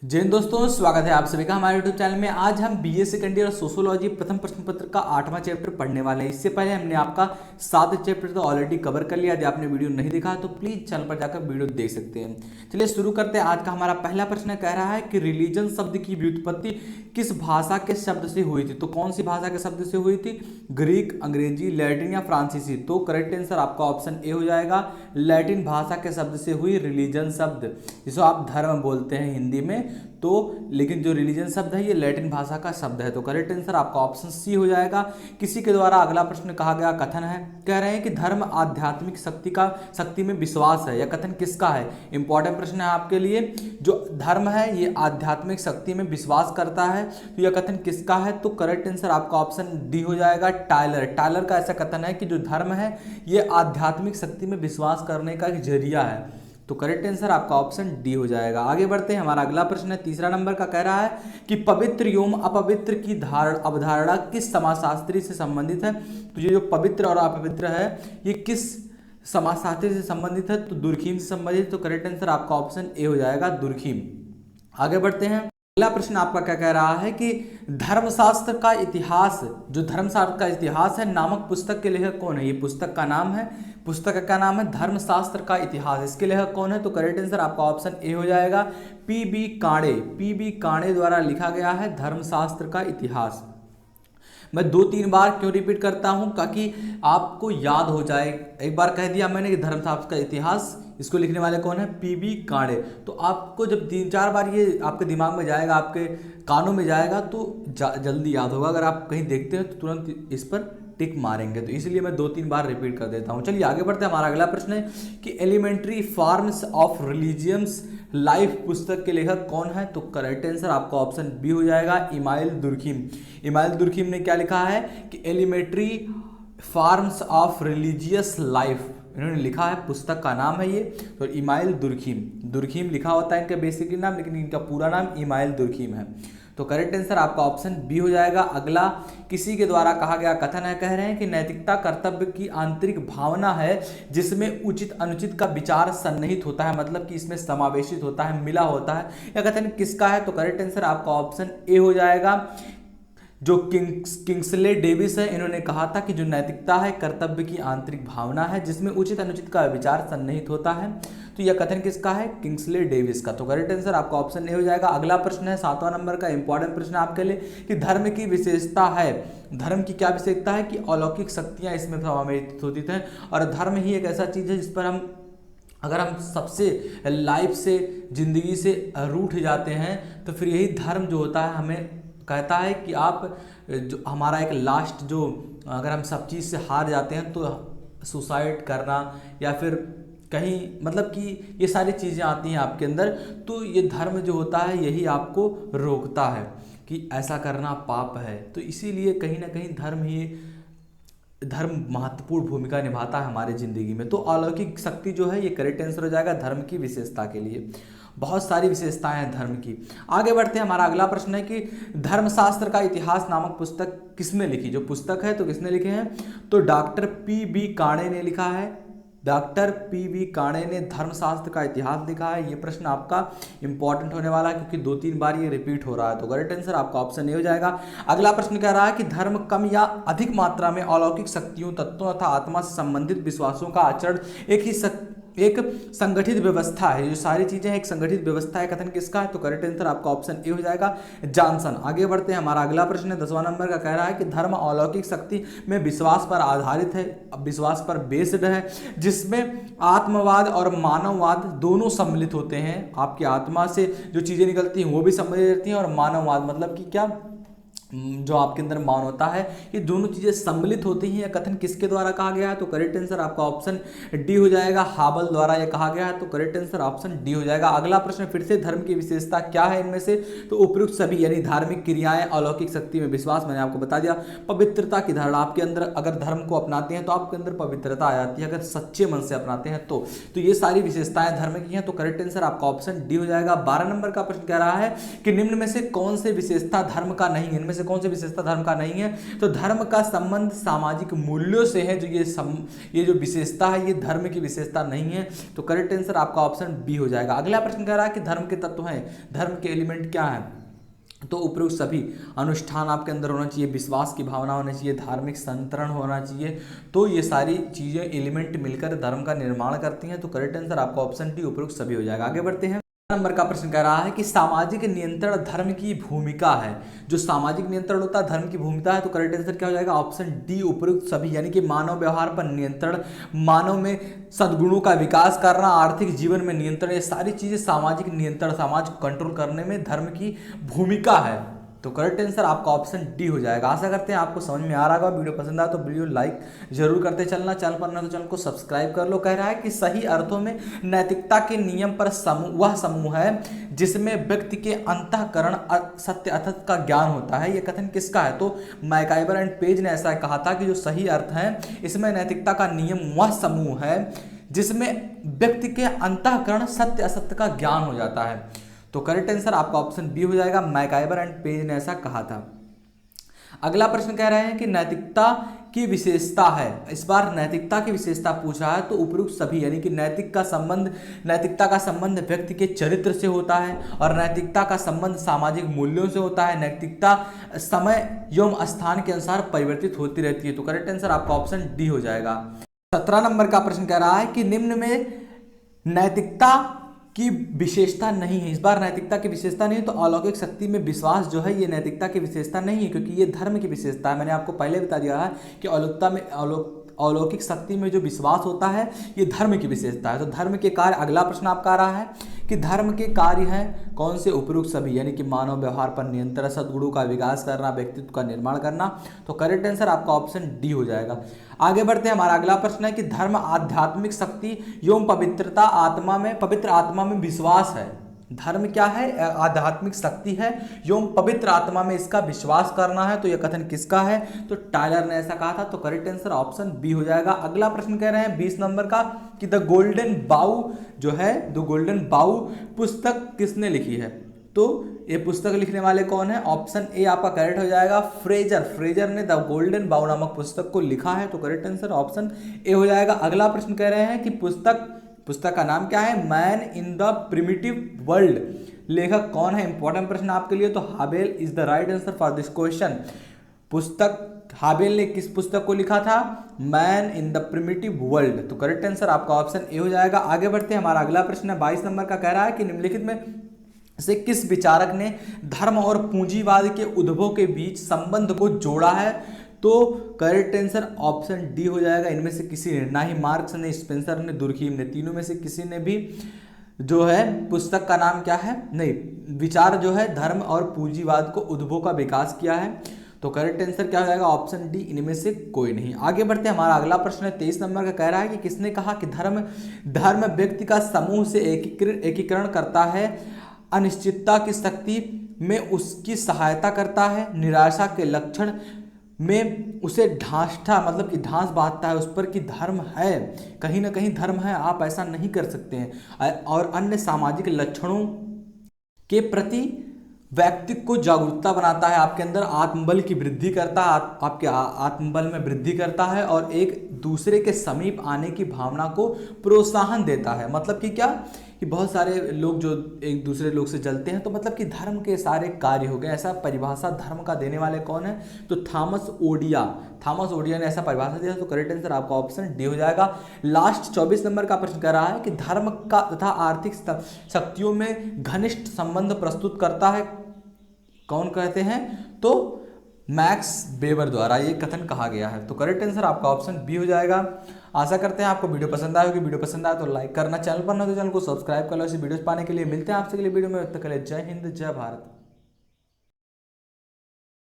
जय हिंद दोस्तों, स्वागत है आप सभी का हमारे यूट्यूब चैनल में। आज हम बीए सेकंड ईयर सोशियोलॉजी प्रथम प्रश्न पत्र का 8वां चैप्टर पढ़ने वाले हैं। इससे पहले हमने आपका 7 चैप्टर तो ऑलरेडी कवर कर लिया। यदि आपने वीडियो नहीं देखा तो प्लीज चैनल पर जाकर वीडियो देख सकते हैं। चलिए शुरू करते हैं। आज का हमारा पहला प्रश्न कह रहा है कि रिलीजन शब्द की व्युत्पत्ति किस भाषा के शब्द से हुई थी। तो कौन सी भाषा के शब्द से हुई थी? ग्रीक, अंग्रेजी, लैटिन या फ्रांसीसी। तो करेक्ट आंसर आपका ऑप्शन ए हो जाएगा। लैटिन भाषा के शब्द से हुई रिलीजन शब्द, जिसको आप धर्म बोलते हैं हिंदी में। तो लेकिन जो रिलीजन शब्द है ये लैटिन भाषा का शब्द है। तो करेक्ट आंसर आपका ऑप्शन सी हो जाएगा। किसी के द्वारा अगला प्रश्न कहा गया कथन है, कह रहे हैं कि धर्म आध्यात्मिक शक्ति में विश्वास है। यह कथन किसका है? इंपॉर्टेंट प्रश्न है आपके लिए। जो धर्म है ये आध्यात्मिक शक्ति में विश्वास करता है, तो यह कथन किसका है? तो करेक्ट आंसर आपका ऑप्शन डी हो जाएगा। टायलर का ऐसा कथन है कि जो धर्म है ये आध्यात्मिक शक्ति में विश्वास करने का एक जरिया है। तो करेक्ट आंसर आपका ऑप्शन डी हो जाएगा। आगे बढ़ते हैं। हमारा अगला प्रश्न है तीसरा नंबर का, कह रहा है कि पवित्र एवं अपवित्र की अवधारणा किस समाजशास्त्री से संबंधित है। तो ये जो पवित्र और अपवित्र है ये किस समाजशास्त्री से संबंधित है? तो दुर्खीम से संबंधित। तो करेक्ट आंसर आपका ऑप्शन ए हो जाएगा, दुर्खीम। आगे बढ़ते हैं। अगला प्रश्न आपका क्या कह रहा है कि धर्मशास्त्र का इतिहास, जो धर्मशास्त्र का इतिहास है नामक पुस्तक के लेखक कौन है? ये पुस्तक का नाम है, पुस्तक का नाम है धर्मशास्त्र का इतिहास। इसके लेखक कौन है? तो करेक्ट आंसर आपका ऑप्शन ए हो जाएगा, पी बी काणे द्वारा लिखा गया है धर्मशास्त्र का इतिहास। मैं 2-3 बार क्यों रिपीट करता हूं? ताकि आपको याद हो जाए। एक बार कह दिया मैंने कि धर्मशास्त्र का इतिहास, इसको लिखने वाले कौन है? पी काणे। तो आपको जब 3-4 बार ये आपके दिमाग में जाएगा, आपके कानों में जाएगा तो जल्दी याद होगा। अगर आप कहीं देखते हैं तो तुरंत इस पर टिक मारेंगे। तो इसलिए मैं 2-3 बार रिपीट कर देता हूं। चलिए आगे बढ़ते हैं। हमारा अगला प्रश्न है कि elementary forms of religious life पुस्तक के लेखक कौन है? तो करेक्ट आंसर आपका ऑप्शन बी हो जाएगा, इमाइल दुर्खीम ने क्या लिखा है कि elementary forms of religious life इन्होंने लिखा है, पुस्तक का नाम है ये। तो इमाइल दुर्खीम लिखा होता है इनका बेसिकली नाम, लेकिन इनका पूरा नाम इमाइल दुर्खीम है। तो करेक्ट आंसर आपका ऑप्शन बी हो जाएगा। अगला, किसी के द्वारा कहा गया कथन है, कह रहे हैं कि नैतिकता कर्तव्य की आंतरिक भावना है जिसमें उचित अनुचित का विचार सन्निहित होता है, मतलब कि इसमें समावेशित होता है, मिला होता है। यह कथन किसका है? तो करेक्ट आंसर आपका ऑप्शन ए हो जाएगा। जो किंग्सले डेविस है इन्होंने कहा था कि जो नैतिकता है कर्तव्य की आंतरिक भावना है जिसमें उचित अनुचित का विचार सन्निहित होता है। तो यह कथन किसका है? किंग्सले डेविस का। तो करेक्ट आंसर आपका ऑप्शन ए हो जाएगा। अगला प्रश्न है 7वां नंबर का, इंपॉर्टेंट प्रश्न आपके लिए कि धर्म की विशेषता है, धर्म की क्या विशेषता है? कि अलौकिक शक्तियां इसमें समावेश होती हैं। और धर्म ही एक ऐसा चीज है जिस पर हम, अगर हम सबसे लाइफ से, जिंदगी से रूठ जाते हैं तो फिर यही धर्म जो होता है हमें कहता है कि आप, जो हमारा एक लास्ट, जो अगर हम सब चीज़ से हार जाते हैं तो सुसाइड करना या फिर कहीं, मतलब कि ये सारी चीज़ें आती हैं आपके अंदर। तो ये धर्म जो होता है यही आपको रोकता है कि ऐसा करना पाप है। तो इसीलिए कहीं ना कहीं धर्म महत्वपूर्ण भूमिका निभाता है हमारे ज़िंदगी में। तो अलौकिक शक्ति जो है ये करेक्ट आंसर हो जाएगा धर्म की विशेषता के लिए। बहुत सारी विशेषताएं हैं धर्म की। आगे बढ़ते हैं। हमारा अगला प्रश्न है कि धर्मशास्त्र का इतिहास नामक पुस्तक किसने लिखी? जो पुस्तक है तो किसने लिखे हैं? तो डॉक्टर पी काणे ने लिखा है। डॉक्टर पी काणे ने धर्मशास्त्र का इतिहास लिखा है। ये प्रश्न आपका इंपॉर्टेंट होने वाला है क्योंकि 2-3 बार ये रिपीट हो रहा है। तो करेक्ट आंसर आपका ऑप्शन ए हो जाएगा। अगला प्रश्न कह रहा है कि धर्म कम या अधिक मात्रा में अलौकिक शक्तियों, तत्वों तथा आत्मा से संबंधित विश्वासों का आचरण एक संगठित व्यवस्था है। जो सारी चीजें एक संगठित व्यवस्था है, कथन किसका है? तो करेक्ट आंसर आपका ऑप्शन ए हो जाएगा, जॉनसन। आगे बढ़ते हैं। हमारा अगला प्रश्न है 10वां नंबर का, कह रहा है कि धर्म अलौकिक शक्ति में विश्वास पर आधारित है, विश्वास पर बेस्ड है, जिसमें आत्मवाद और मानववाद दोनों सम्मिलित होते हैं। आपकी आत्मा से जो चीजें निकलती हैं वो भी सम्मिलित रहती हैं, और मानववाद मतलब कि क्या, जो आपके अंदर मान होता है, ये दोनों चीजें सम्मिलित होती हैं। यह कथन किसके द्वारा कहा गया है? तो करेक्ट आंसर आपका ऑप्शन डी हो जाएगा, हाबल द्वारा यह कहा गया है। तो करेक्ट आंसर ऑप्शन डी हो जाएगा। अगला प्रश्न फिर से, धर्म की विशेषता क्या है इनमें से? तो उपयुक्त सभी, यानी धार्मिक क्रियाएं, अलौकिक शक्ति में विश्वास, मैंने आपको बता दिया। पवित्रता की धारणा, आपके अंदर अगर धर्म को अपनाते हैं तो आपके अंदर पवित्रता आ जाती है, अगर सच्चे मन से अपनाते हैं तो ये सारी विशेषताएं धर्म की हैं। तो करेक्ट आंसर आपका ऑप्शन डी हो जाएगा। 12 नंबर का प्रश्न कह रहा है कि निम्न में से कौन से विशेषता धर्म का नहीं, इनमें से जैसे कौन सी विशेषता धर्म का नहीं है, तो धर्म का संबंध सामाजिक मूल्यों से है, जो ये जो विशेषता है ये धर्म की विशेषता नहीं है। तो करेक्ट आंसर आपका ऑप्शन बी हो जाएगा। अगला प्रश्न कह रहा है कि धर्म के तत्व हैं, धर्म के एलिमेंट क्या है, तो उपयुक्त सभी अनुष्ठान आपके अंदर होना चाहिए, विश्वास की भावना होना चाहिए, धार्मिक संतरण होना चाहिए। तो ये सारी चीज़ें एलिमेंट मिलकर धर्म का निर्माण करती हैं। तो करेक्ट आंसर आपका ऑप्शन डी उपयुक्त सभी हो जाएगा। आगे बढ़ते हैं। नंबर का प्रश्न कह रहा है कि सामाजिक नियंत्रण धर्म की भूमिका है। जो सामाजिक नियंत्रण होता है धर्म की भूमिका है, तो करेक्ट आंसर क्या हो जाएगा, ऑप्शन डी उपयुक्त सभी, यानी कि मानव व्यवहार पर नियंत्रण, मानव में सद्गुणों का विकास करना, आर्थिक जीवन में नियंत्रण, ये सारी चीजें सामाजिक नियंत्रण, समाज को कंट्रोल करने में धर्म की भूमिका है। तो करेक्ट आंसर आपका ऑप्शन डी हो जाएगा। आशा करते हैं आपको समझ में आ रहा होगा। वीडियो पसंद आया तो वीडियो लाइक जरूर करते चलना, चैनल पर नए तो चैनल को सब्सक्राइब कर लो। कह रहा है कि सही अर्थों में नैतिकता के नियम पर वह समूह है जिसमें व्यक्ति के अंतःकरण सत्य असत्य का ज्ञान होता है। यह कथन किसका है, तो मैकाइबर एंड पेज ने ऐसा कहा था कि जो सही अर्थ है इसमें नैतिकता का नियम वह समूह है जिसमें व्यक्ति के अंतःकरण सत्य असत्य का ज्ञान हो जाता है। तो करेक्ट आंसर आपका ऑप्शन बी हो जाएगा, मैकाइबर एंड पेज ने ऐसा कहा था। अगला प्रश्न कह रहे हैं कि नैतिकता की विशेषता है, इस बार नैतिकता की विशेषता पूछा है, तो उपयुक्त सभी, यानी कि नैतिकता का संबंध व्यक्ति के चरित्र से होता है और नैतिकता का संबंध सामाजिक मूल्यों से होता है। नैतिकता समय एवं स्थान के अनुसार परिवर्तित होती रहती है। तो करेक्ट आंसर आपका ऑप्शन डी हो जाएगा। 17 नंबर का प्रश्न कह रहा है कि निम्न में नैतिकता की विशेषता नहीं है। इस बार नैतिकता की विशेषता नहीं है, तो अलौकिक शक्ति में विश्वास जो है ये नैतिकता की विशेषता नहीं है, क्योंकि ये धर्म की विशेषता है। मैंने आपको पहले बता दिया है कि अलौकिक शक्ति में जो विश्वास होता है ये धर्म की विशेषता है। तो धर्म के कार्य, अगला प्रश्न आपका आ रहा है कि धर्म के कार्य हैं कौन से, उपयुक्त सभी, यानी कि मानव व्यवहार पर नियंत्रण, सद्गुणों का विकास करना, व्यक्तित्व का निर्माण करना। तो करेक्ट आंसर आपका ऑप्शन डी हो जाएगा। आगे बढ़ते हैं। हमारा अगला प्रश्न है कि धर्म आध्यात्मिक शक्ति एवं पवित्र आत्मा में विश्वास है। धर्म क्या है, आध्यात्मिक शक्ति है एवं पवित्र आत्मा में इसका विश्वास करना है। तो यह कथन किसका है, तो टायलर ने ऐसा कहा था। तो करेक्ट आंसर ऑप्शन बी हो जाएगा। अगला प्रश्न कह रहे हैं 20 नंबर का कि द गोल्डन बाउ जो है, द गोल्डन बाउ पुस्तक किसने लिखी है, तो ये पुस्तक लिखने वाले कौन है, ऑप्शन ए आपका करेक्ट हो जाएगा, फ्रेजर ने द गोल्डन बाउ नामक पुस्तक को लिखा है। तो करेक्ट आंसर ऑप्शन ए हो जाएगा। अगला प्रश्न कह रहे हैं कि पुस्तक का नाम क्या है, man in the primitive world, लेखक कौन है, इंपॉर्टेंट प्रश्न आपके लिए। तो Hoebel is the right answer for this question. Hoebel ने किस पुस्तक को लिखा था, man in the primitive world. तो करेक्ट आंसर आपका ऑप्शन ए हो जाएगा। आगे बढ़ते हैं। हमारा अगला प्रश्न है 22 नंबर का, कह रहा है कि निम्नलिखित में से किस विचारक ने धर्म और पूंजीवाद के उद्भव के बीच संबंध को जोड़ा है। तो करेक्ट आंसर ऑप्शन डी हो जाएगा। इनमें से किसी ने, ना ही मार्क्स ने, स्पेंसर ने, दुर्खीम ने, तीनों में से किसी ने भी जो है पुस्तक का नाम क्या है, नहीं, विचार जो है धर्म और पूंजीवाद को उद्भव का विकास किया है। तो करेक्ट आंसर क्या हो जाएगा, ऑप्शन डी, इनमें से कोई नहीं। आगे बढ़ते हैं। हमारा अगला प्रश्न है 23 नंबर का, कह रहा है कि किसने कहा कि धर्म व्यक्ति का समूह से एकीकरण करता है, अनिश्चितता की शक्ति में उसकी सहायता करता है, निराशा के लक्षण में उसे ढांसता, मतलब कि ढांस बांधता है उस पर कि धर्म है, कहीं ना कहीं धर्म है, आप ऐसा नहीं कर सकते हैं, और अन्य सामाजिक लक्षणों के प्रति व्यक्ति को जागरूकता बनाता है, आपके अंदर आत्मबल की वृद्धि करता है, आपके आत्मबल में वृद्धि करता है, और एक दूसरे के समीप आने की भावना को प्रोत्साहन देता है। मतलब कि क्या, कि बहुत सारे लोग जो एक दूसरे लोग से जलते हैं, तो मतलब कि धर्म के सारे कार्य हो गए। ऐसा परिभाषा धर्म का देने वाले कौन है, तो थॉमस ओडिया ने ऐसा परिभाषा दिया। तो करेक्ट आंसर आपका ऑप्शन डी हो जाएगा। लास्ट 24 नंबर का प्रश्न कह रहा है कि धर्म का तथा आर्थिक शक्तियों में घनिष्ठ संबंध प्रस्तुत करता है, कौन कहते हैं, तो मैक्स वेबर द्वारा ये कथन कहा गया है। तो करेक्ट आंसर आपका ऑप्शन बी हो जाएगा। आशा करते हैं आपको वीडियो पसंद आया होगी। वीडियो पसंद आया तो लाइक करना, चैनल पर ना तो चैनल को सब्सक्राइब कर लो ऐसी वीडियोस पाने के लिए। मिलते हैं आपसे अगले वीडियो में, तब तक के लिए जय हिंद, जय भारत।